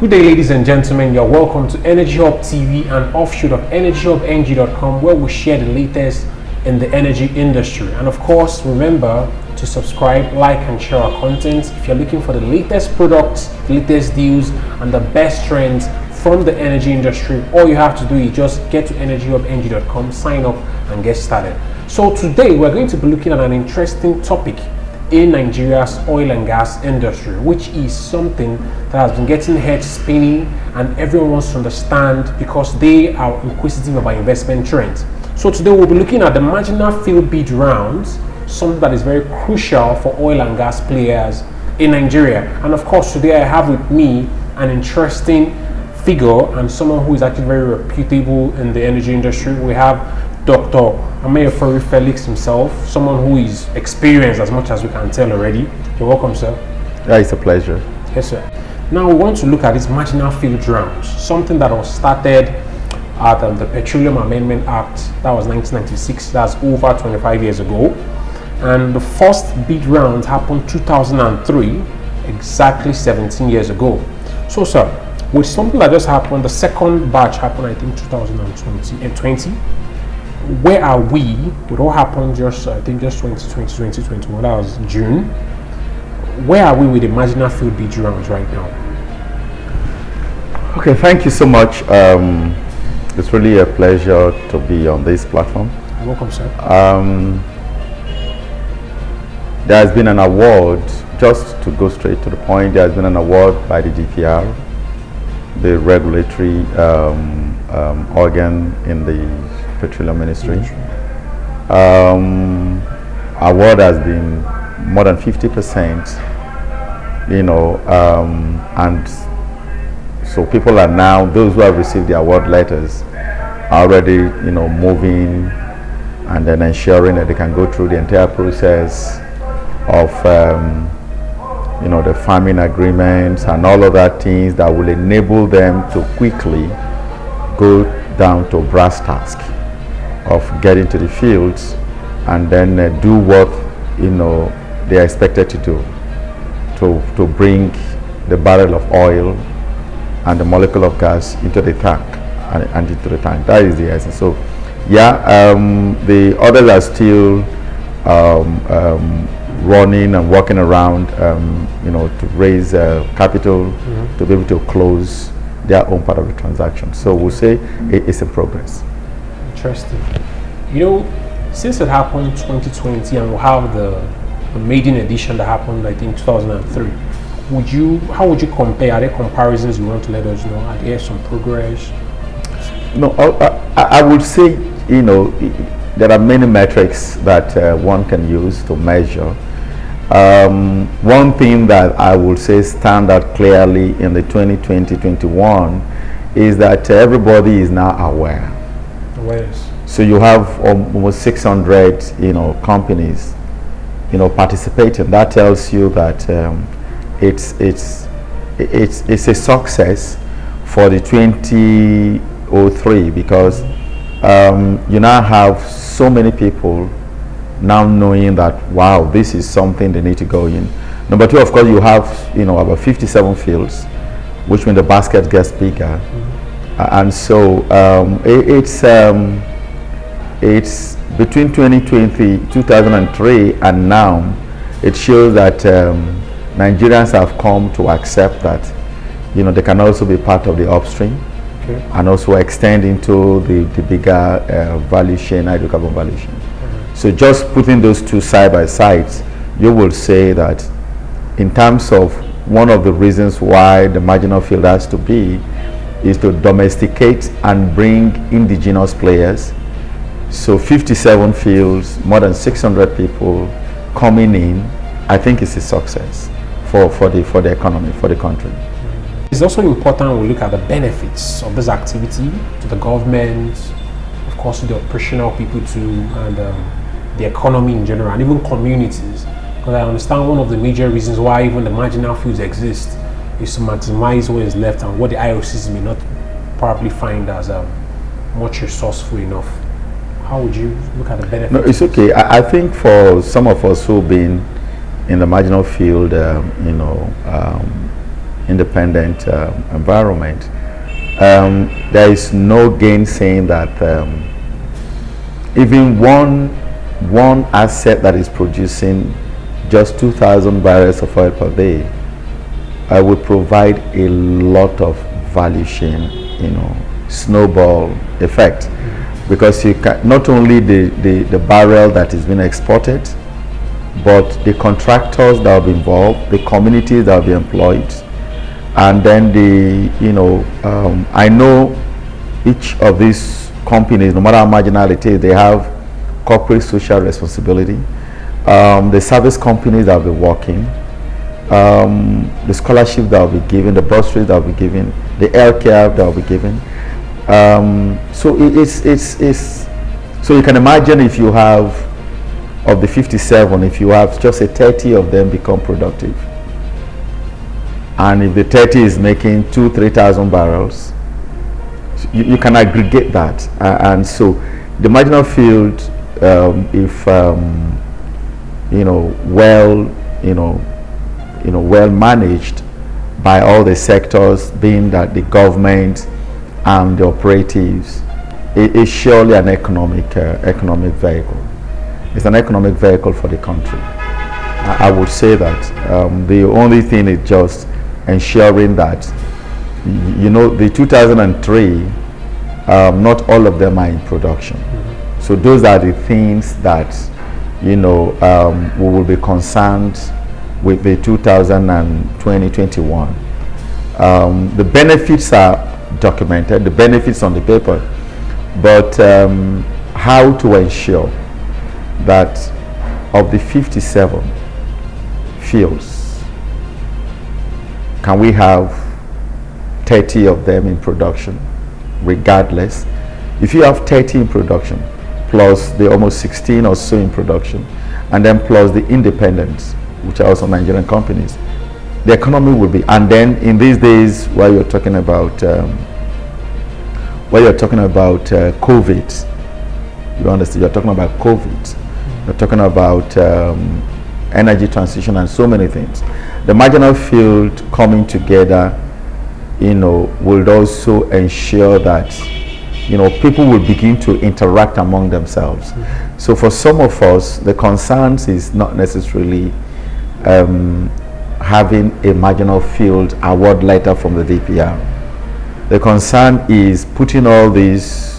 Good day, ladies and gentlemen. You're welcome to EnergyHub TV, an offshoot of EnergyHubNG.com, where we share the latest in the energy industry. And of course, remember to subscribe, like, and share our content. If you're looking for the latest products, latest deals, and the best trends from the energy industry, all you have to do is just get to EnergyHubNG.com, sign up, and get started. So today, we're going to be looking at an interesting topic in Nigeria's oil and gas industry, which is something that has been getting heads spinning and everyone wants to understand because they are inquisitive about investment trends. So today we'll be looking at the marginal field bid rounds, something that is very crucial for oil and gas players in Nigeria. And of course, today I have with me an interesting figure and someone who is actually very reputable in the energy industry. We have Dr. Amieyeofori Felix himself, someone who is experienced as much as we can tell already. You're welcome, sir. Yeah, it's a pleasure. Yes, sir. Now we want to look at this marginal field rounds, something that was started at the Petroleum Amendment Act. That was 1996. That's over 25 years ago. And the first bid round happened 2003, exactly 17 years ago. So, sir, with something that just happened, the second batch happened, I think, 2020. Where are we with what happened just 2021, that was June? Where are we with the marginal field bid rounds right now? Okay, thank you so much. It's really a pleasure to be on this platform. You're welcome, sir. There has been an award, just to go straight to the point, there has been an award by the DPR, the regulatory organ in the Petroleum Ministry. Award has been more than 50%, and so people are now, those who have received the award letters are already, moving and then ensuring that they can go through the entire process of, the farming agreements and all of that things that will enable them to quickly go down to brass task of getting to the fields and then do what they are expected to do to bring the barrel of oil and the molecule of gas into the tank and into the tank. That is the essence. So yeah, the others are still running and walking around to raise capital to be able to close their own part of the transaction. So we'll say it's in progress. Interesting. Since it happened 2020 and we'll have the maiden edition that happened, I think, 2003, how would you compare? Are there comparisons you want to let us know? Are there some progress? No, I would say, there are many metrics that one can use to measure. One thing that I would say stand out clearly in the 2020-21 is that everybody is now aware. Awareness. So you have almost 600, companies, participating. That tells you that it's a success for the 2003 because you now have so many people now knowing that, wow, this is something they need to go in. Number two, of course, you have about 57 fields, which means the basket gets bigger. And so it's between 2003 and now, it shows that Nigerians have come to accept that they can also be part of the upstream, okay, and also extend into the bigger value chain, hydrocarbon value chain. So just putting those two side by side, you will say that in terms of one of the reasons why the marginal field has to be is to domesticate and bring indigenous players. So 57 fields, more than 600 people coming in, I think it's a success for the economy, for the country. It's also important we look at the benefits of this activity to the government, of course to the operational people too, and the economy in general, and even communities. Because I understand one of the major reasons why even the marginal fields exist is to maximize what is left and what the IOCs may not probably find as much resourceful enough. How would you look at the benefits? No, it's okay. I think for some of us who've been in the marginal field, independent environment. There is no gain saying that even one asset that is producing just 2,000 barrels of oil per day would provide a lot of value chain, snowball effect, because you can not only the barrel that is being exported, but the contractors that will be involved, the communities that will be employed, and then I know each of these companies, no matter how marginal it is, they have corporate social responsibility. The service companies that will be working, the scholarship that will be given, the bursaries that will be given, the healthcare that will be given. So so you can imagine if you have, of the 57, if you have just 30 of them become productive, and if the 30 is making 2,000-3,000 barrels, you can aggregate that, and so the marginal field, if well managed by all the sectors, being that the government and the operatives, it is surely an economic vehicle. It's an economic vehicle for the country. I would say that the only thing is just ensuring that, the 2003, not all of them are in production. So those are the things that, we will be concerned with the 2020-21. The benefits are documented, the benefits on the paper, but how to ensure that of the 57 fields, can we have 30 of them in production regardless? If you have 30 in production, plus the almost 16 or so in production, and then plus the independents, which are also Nigerian companies, the economy will be. And then in these days, while you're talking about COVID, you understand, you're talking about COVID, you're talking about energy transition and so many things. The marginal field coming together, will also ensure that people will begin to interact among themselves. So for some of us, the concerns is not necessarily having a marginal field award letter from the DPR. The concern is putting all these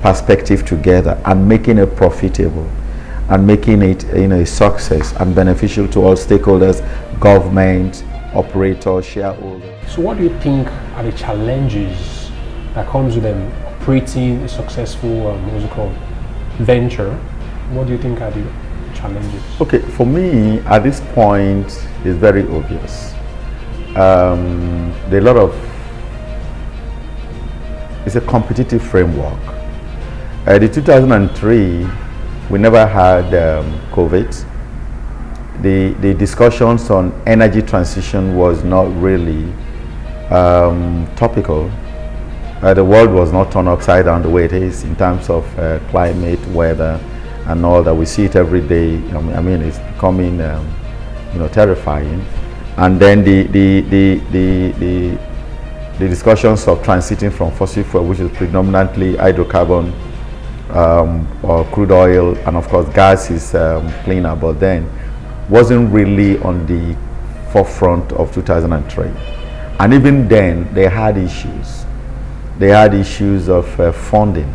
perspective together and making it profitable and making it a success and beneficial to all stakeholders, government, operators, shareholders. So what do you think are the challenges that comes with them operating a successful venture? What do you think are the challenges? Okay, for me at this point it's very obvious. It's a competitive framework. The 2003, we never had COVID. The discussions on energy transition was not really topical. The world was not turned upside down the way it is in terms of climate, weather, and all that. We see it every day. It's becoming terrifying. And then the discussions of transiting from fossil fuel, which is predominantly hydrocarbon or crude oil, and of course gas is cleaner, but then wasn't really on the forefront of 2003. And even then they had issues. They had issues of funding.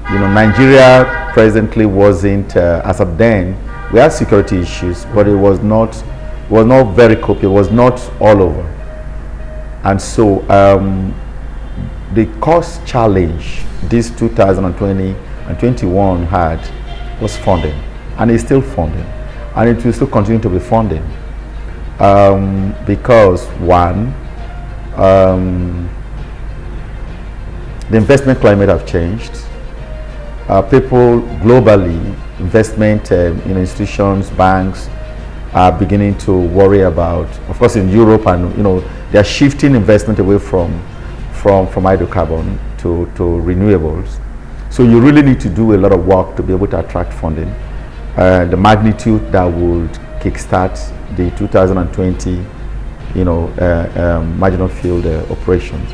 Nigeria presently wasn't, as of then, we had security issues, but it was not very copious, it was not all over. And so the cost challenge this 2020 and 21 had was funding, and it's still funding, and it will still continue to be funding, because one, the investment climate have changed. People globally, investment institutions, banks are beginning to worry about, of course in Europe, and they are shifting investment away from hydrocarbon to renewables. So you really need to do a lot of work to be able to attract funding. The magnitude that would kickstart the 2020 marginal field operations.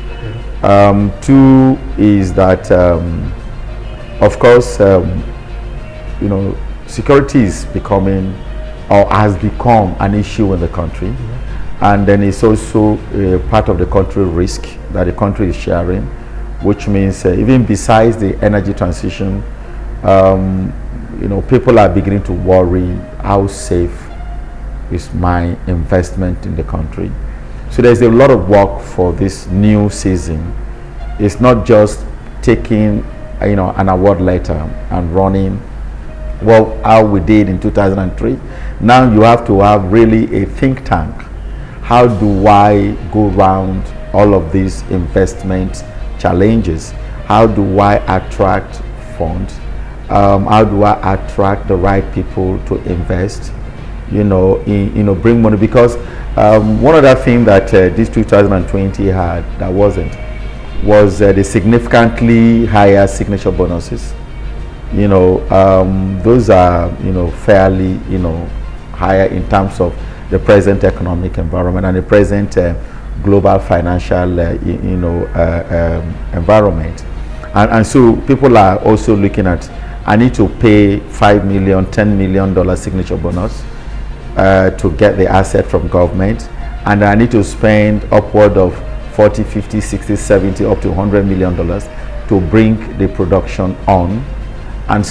Two is that, of course, security is becoming or has become an issue in the country, and then it's also part of the country risk that the country is sharing, which means even besides the energy transition, people are beginning to worry, how safe is my investment in the country? So there's a lot of work for this new season. It's not just taking an award letter and running how we did in 2003. Now you have to have really a think tank. How do I go around all of these investment challenges? How do I attract funds? How do I attract the right people to invest? Bring money, because one other thing that this 2020 had that wasn't was the significantly higher signature bonuses. Those are fairly higher in terms of the present economic environment and the present global financial environment, and so people are also looking at, I need to pay $5 million, $10 million signature bonus to get the asset from government, and I need to spend upward of 40, 50, 60, 70, up to $100 million to bring the production on. And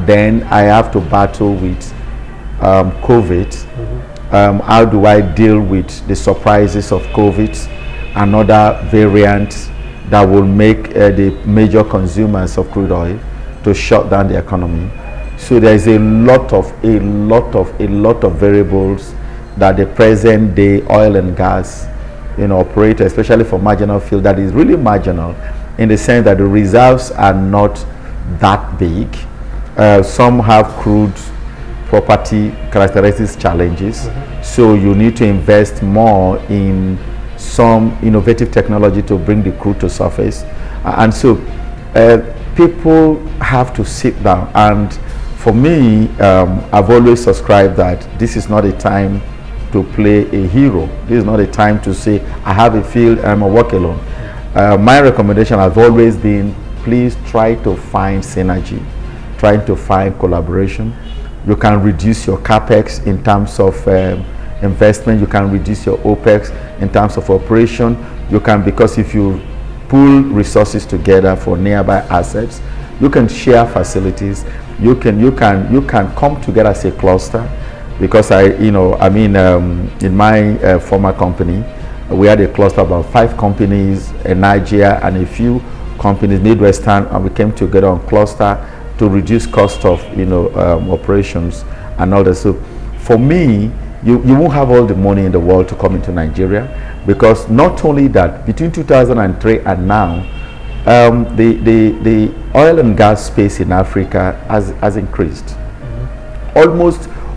then I have to battle with COVID. How do I deal with the surprises of COVID, another variant that will make the major consumers of crude oil to shut down the economy? So there is a lot of variables that the present day oil and gas operator, especially for marginal field, that is really marginal in the sense that the reserves are not that big. Some have crude property characteristics challenges, so you need to invest more in some innovative technology to bring the crude to surface, and so people have to sit down. And for me, I've always subscribed that this is not a time to play a hero. This is not a time to say, I have a field and I'm a work alone. My recommendation has always been, please try to find synergy, try to find collaboration. You can reduce your capex in terms of investment. You can reduce your opex in terms of operation. You can, because if you pool resources together for nearby assets, you can share facilities. You can come together as a cluster. Because in my former company, we had a cluster of about 5 companies in Nigeria and a few companies Midwestern, and we came together on cluster to reduce cost of operations and all that. So for me, you won't have all the money in the world to come into Nigeria, because not only that, between 2003 and now, the oil and gas space in Africa has increased.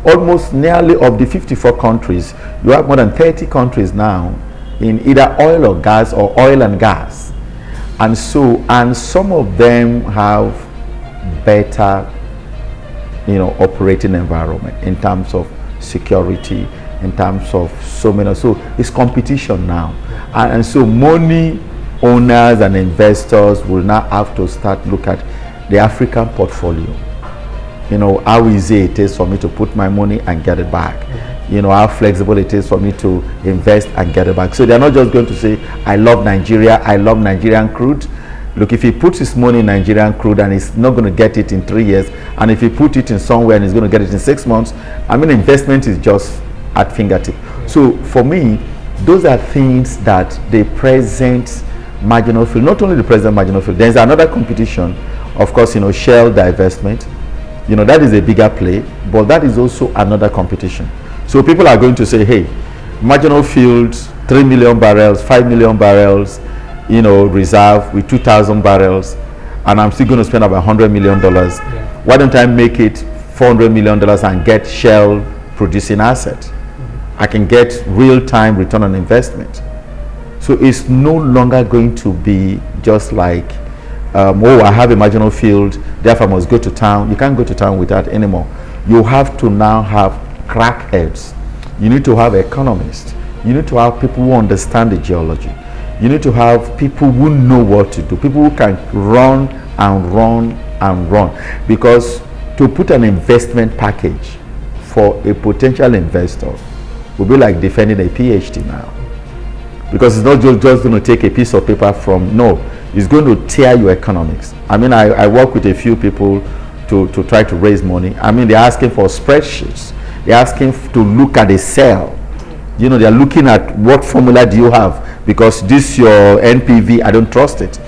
Almost nearly of the 54 countries, you have more than 30 countries now in either oil or gas or oil and gas. And some of them have better operating environment in terms of security, in terms of so many. So it's competition now. And so money owners and investors will now have to start look at the African portfolio. How easy it is for me to put my money and get it back. How flexible it is for me to invest and get it back. So they're not just going to say, I love Nigeria, I love Nigerian crude. Look, if he puts his money in Nigerian crude and he's not going to get it in 3 years, and if he put it in somewhere and he's going to get it in 6 months, investment is just at fingertip. So for me, those are things that the present marginal field, not only the present marginal field, there's another competition, of course, shale divestment. That is a bigger play, but that is also another competition. So people are going to say, hey, marginal fields, 3 million barrels, 5 million barrels, reserve with 2,000 barrels, and I'm still going to spend about $100 million. Yeah. Why don't I make it $400 million and get shale producing asset? I can get real-time return on investment. So it's no longer going to be just like, I have a marginal field, therefore I must go to town. You can't go to town with that anymore. You have to now have crackheads. You need to have economists. You need to have people who understand the geology. You need to have people who know what to do, people who can run and run and run. Because to put an investment package for a potential investor will be like defending a PhD now. Because it's not just going to take a piece of paper from, no, it's going to tear your economics. I mean, I work with a few people to try to raise money. I mean, they're asking for spreadsheets. They're asking to look at a cell. You know, they're looking at what formula do you have, because this your NPV, I don't trust it.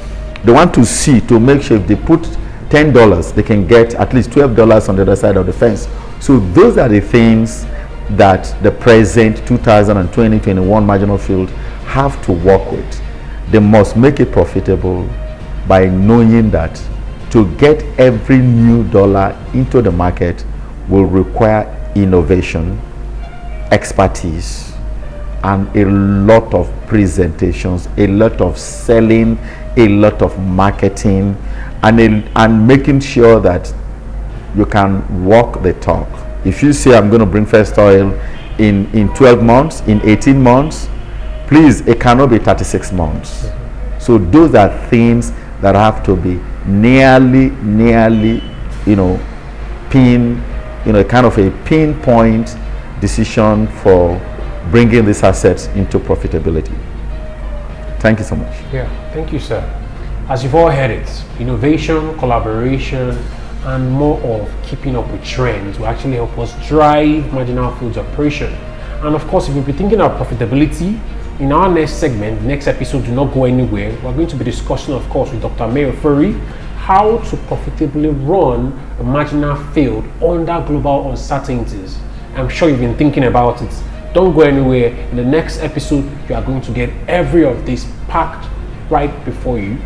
They want to see, to make sure if they put $10, they can get at least $12 on the other side of the fence. So those are the things that the present 2020-21 marginal field have to work with. They must make it profitable by knowing that to get every new dollar into the market will require innovation, expertise, and a lot of presentations, a lot of selling, a lot of marketing, and making sure that you can walk the talk. If you say I'm going to bring first oil in 12 months, in 18 months, please, it cannot be 36 months. So those are things that have to be nearly, you know, kind of a pinpoint decision for bringing these assets into profitability. Thank you so much. Yeah, thank you, sir. As you've all heard it, innovation, collaboration, and more of keeping up with trends will actually help us drive marginal fields operation. And of course, if you'll be thinking of profitability, in our next segment, next episode, do not go anywhere. We're going to be discussing, of course, with Dr. Amieyeofori, how to profitably run a marginal field under global uncertainties. I'm sure you've been thinking about it. Don't go anywhere. In the next episode, you are going to get every of this packed right before you.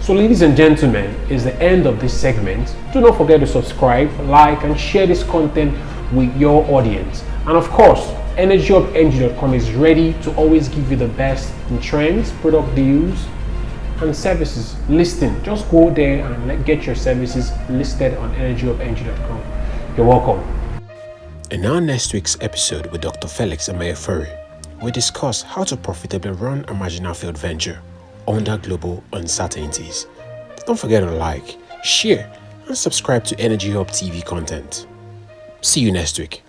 So ladies and gentlemen, is the end of this segment. Do not forget to subscribe, like, and share this content with your audience. And of course, EnergyHubNG.com is ready to always give you the best in trends, product deals, and services listing. Just go there and get your services listed on EnergyHubNG.com. You're welcome. In our next week's episode with Dr. Felix Amieyeofori, we discuss how to profitably run a marginal field venture under global uncertainties. Don't forget to like, share, and subscribe to EnergyHub TV content. See you next week.